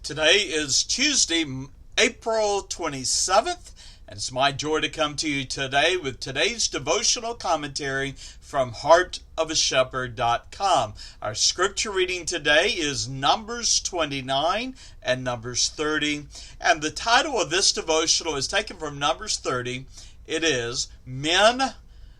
Today is Tuesday, April 27th, and it's my joy to come to you today with today's devotional commentary from heartofashepherd.com. Our scripture reading today is Numbers 29 and Numbers 30, and the title of this devotional is taken from Numbers 30. It is, Men,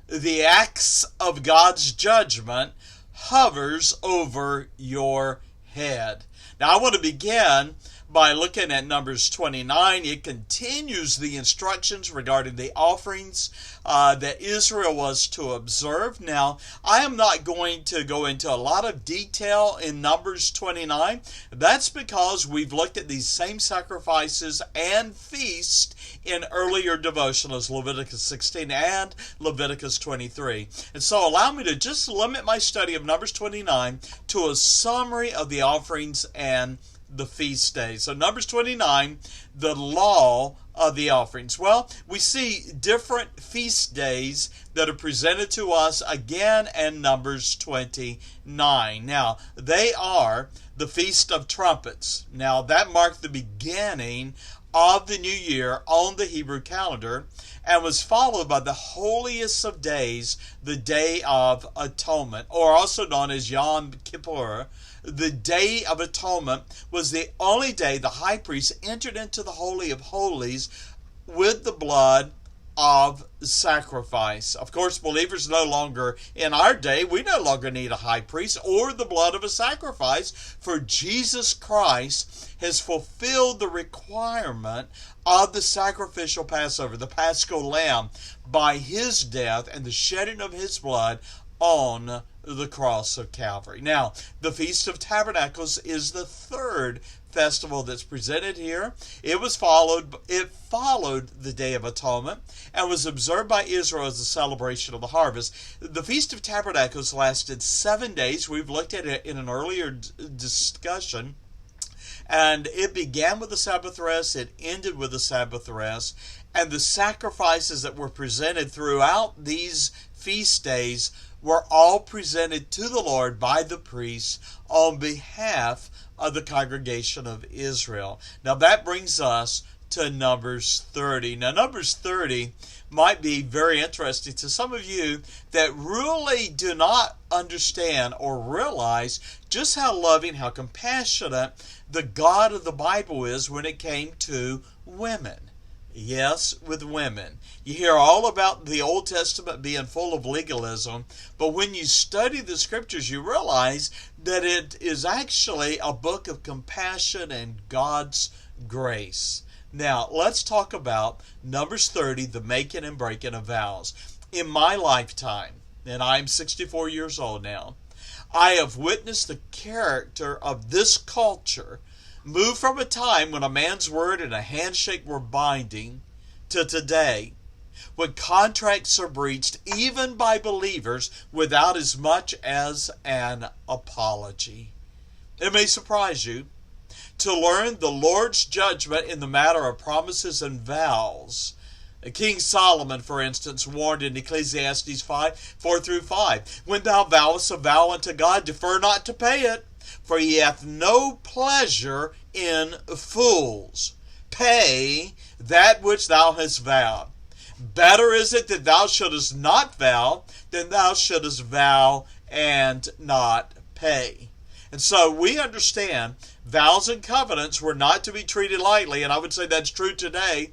the Axe of God's Judgment hovers over your head. Now, I want to begin by looking at Numbers 29. It continues the instructions regarding the offerings that Israel was to observe. Now, I am not going to go into a lot of detail in Numbers 29. That's because we've looked at these same sacrifices and feasts in earlier devotionals, Leviticus 16 and Leviticus 23. And so allow me to just limit my study of Numbers 29 to a summary of the offerings and the feast days. So Numbers 29, the law of the offerings. Well, we see different feast days that are presented to us again in Numbers 29. Now, they are the Feast of Trumpets. Now, that marked the beginning of the new year on the Hebrew calendar and was followed by the holiest of days, the Day of Atonement, or also known as Yom Kippur. The Day of Atonement was the only day the high priest entered into the Holy of Holies with the blood of sacrifice. Of course, believers no longer, in our day, we no longer need a high priest or the blood of a sacrifice, for Jesus Christ has fulfilled the requirement of the sacrificial Passover, the Paschal Lamb, by his death and the shedding of his blood on the cross of Calvary. Now, the Feast of Tabernacles is the third festival that's presented here. It followed the Day of Atonement and was observed by Israel as a celebration of the harvest. The Feast of Tabernacles lasted 7 days. We've looked at it in an earlier discussion. And it began with the Sabbath rest, it ended with the Sabbath rest, and the sacrifices that were presented throughout these feast days were all presented to the Lord by the priests on behalf of the congregation of Israel. Now that brings us to Numbers 30. Now Numbers 30 might be very interesting to some of you that really do not understand or realize just how loving, how compassionate the God of the Bible is when it came to women. Yes, with women. You hear all about the Old Testament being full of legalism, but when you study the scriptures, you realize that it is actually a book of compassion and God's grace. Now, let's talk about Numbers 30, the making and breaking of vows. In my lifetime, and I'm 64 years old now, I have witnessed the character of this culture move from a time when a man's word and a handshake were binding to today, when contracts are breached even by believers without as much as an apology. It may surprise you to learn the Lord's judgment in the matter of promises and vows. King Solomon, for instance, warned in Ecclesiastes 4-5, When thou vowest a vow unto God, defer not to pay it, for he hath no pleasure in fools. Pay that which thou hast vowed. Better is it that thou shouldest not vow than thou shouldest vow and not pay. And so we understand vows and covenants were not to be treated lightly, and I would say that's true today.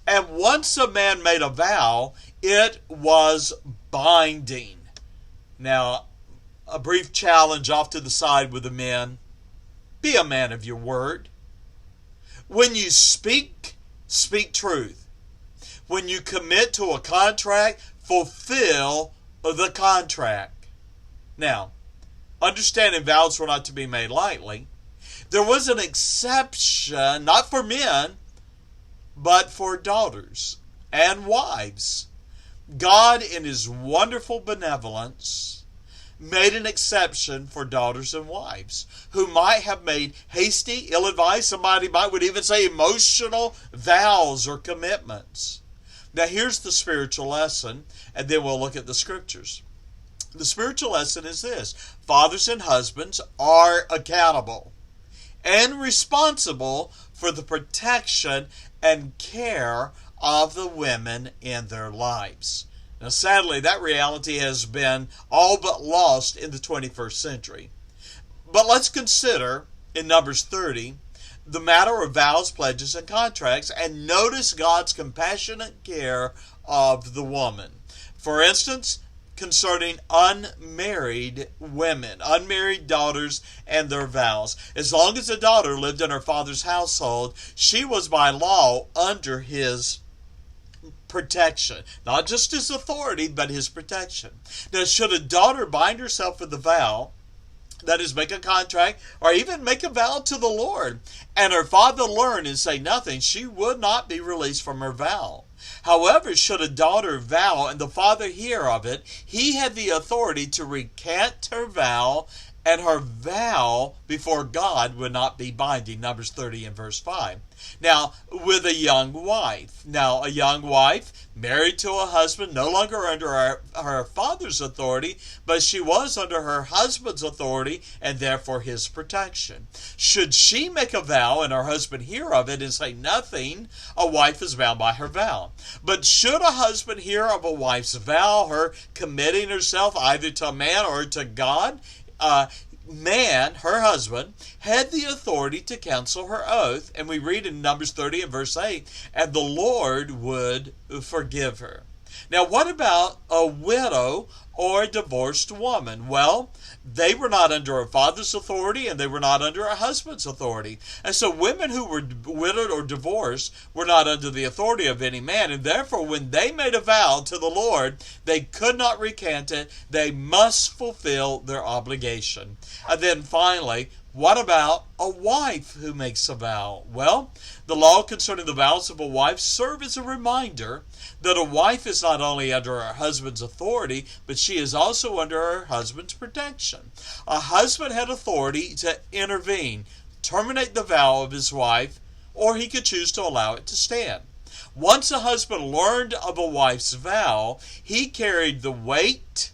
And once a man made a vow, it was binding. Now, a brief challenge off to the side with the men. Be a man of your word. When you speak, speak truth. When you commit to a contract, fulfill the contract. Now, understanding vows were not to be made lightly. There was an exception, not for men, but for daughters and wives. God, in his wonderful benevolence, made an exception for daughters and wives who might have made hasty, ill-advised, somebody would even say emotional vows or commitments. Now here's the spiritual lesson, and then we'll look at the scriptures. The spiritual lesson is this: fathers and husbands are accountable. and responsible for the protection and care of the women in their lives. Now, sadly, that reality has been all but lost in the 21st century. But let's consider, in Numbers 30, the matter of vows, pledges, and contracts, and notice God's compassionate care of the woman. For instance, concerning unmarried women, unmarried daughters, and their vows. As long as a daughter lived in her father's household, she was by law under his protection. Not just his authority, but his protection. Now, should a daughter bind herself with a vow, that is, make a contract, or even make a vow to the Lord, and her father learn and say nothing, she would not be released from her vow. However, should a daughter vow and the father hear of it, he had the authority to recant her vow, and her vow before God would not be binding. Numbers 30 and verse 5. Now, with a young wife. Now, a young wife married to a husband, no longer under her father's authority, but she was under her husband's authority and therefore his protection. Should she make a vow and her husband hear of it and say nothing, a wife is bound by her vow. But should a husband hear of a wife's vow, her committing herself either to a man or to God, man, her husband, had the authority to cancel her oath, and we read in Numbers 30 and verse 8, and the Lord would forgive her. Now, what about a widow or a divorced woman? Well, they were not under her father's authority, and they were not under her husband's authority. And so women who were widowed or divorced were not under the authority of any man, and therefore when they made a vow to the Lord, they could not recant it. They must fulfill their obligation. And then finally, what about a wife who makes a vow? Well, the law concerning the vows of a wife serve as a reminder that a wife is not only under her husband's authority, but she is also under her husband's protection. A husband had authority to intervene, terminate the vow of his wife, or he could choose to allow it to stand. Once a husband learned of a wife's vow, he carried the weight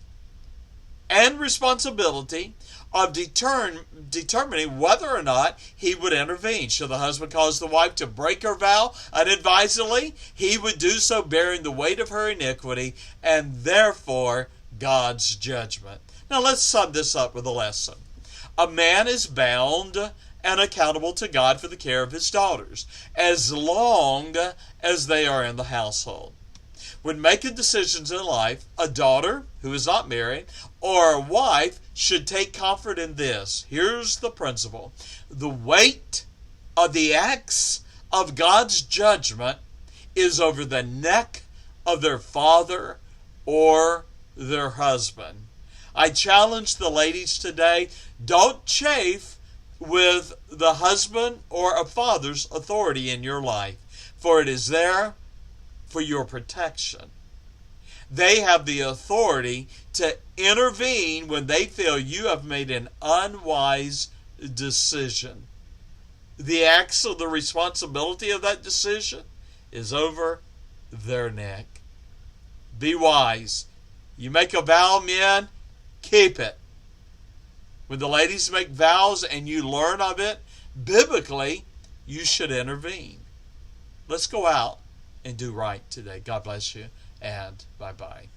and responsibility of determining whether or not he would intervene. Should the husband cause the wife to break her vow unadvisedly, he would do so bearing the weight of her iniquity and therefore God's judgment. Now let's sum this up with a lesson. A man is bound and accountable to God for the care of his daughters, as long as they are in the household. When making decisions in life, a daughter who is not married or a wife should take comfort in this. Here's the principle. The weight of the axe of God's judgment is over the neck of their father or their husband. I challenge the ladies today, don't chafe with the husband or a father's authority in your life, for it is there for your protection. They have the authority to intervene when they feel you have made an unwise decision. The axe of the responsibility of that decision is over their neck. Be wise. You make a vow, men, keep it. When the ladies make vows and you learn of it, biblically, you should intervene. Let's go out and do right today. God bless you, and bye-bye.